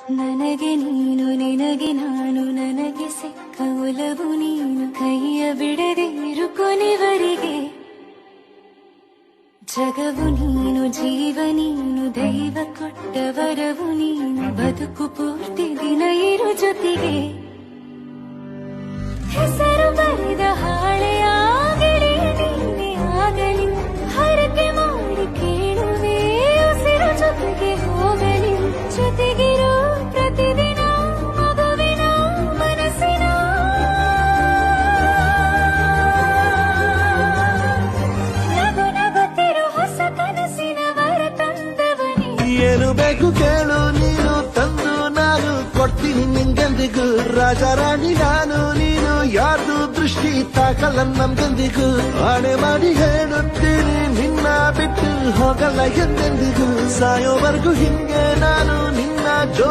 ನನಗೆ ನೀನು ನಿನಗೆ ನಾನು ನನಗೆ ಸಿಕ್ಕ ಒಲವು ನೀನು ಕೈಯ ಬಿಡದೆ ಇರು ಕೊನೆವರೆಗೆ ಜಗವು ನೀನು ಜೀವ ನೀನು ದೈವ ಕೊಟ್ಟ ವರವು ನೀನು ಬದುಕು ಪೂರ್ತಿ ದಿನ ಇರು ಜೊತೆಗೆ ಹೆಸರು ಬರೆದ ಹಾಳೆಯಾಗಲಿ ನೀನೆ ಆಗಲಿ ಹರಕೆ ಮಾಡಿ ಕೇಳುವೆ ಉಸಿರು ಜೊತೆಗೆ ಹೋಗಲಿ ಜೊತೆಗಿರೋ ಪ್ರತಿದಿನ ಮಗುವಿನ ಮನಸ್ಸಿನ ನಗು ನಗುತ್ತಿರೋ ಹೊಸ ಕನಸಿನ ವರ ತಂದವನೇ ಏನು ಬೇಕು ಕೇಳು ನೀನು ತಂದು ನಾನು ಕೊಡ್ತೀನಿ ನಿಂಗೆಂದಿಗೂ ರಾಜ ರಾಣಿ ನಾನು ನೀನು ಯಾರ್ದು ದೃಷ್ಟಿ ತಾಕಲ್ಲ ನಮ್ಗೆಂದಿಗೂ ಆಣೆ ಮಾಡಿ ಹೇಳುತ್ತೀನಿ ನಿನ್ನ ಬಿಟ್ಟು ಹೋಗಲ್ಲ ಎಂದೆಂದಿಗೂ ಸಾಯೋವರೆಗೂ ಹಿಂಗೆ ನಾನು ನಿನ್ನ ಜೋ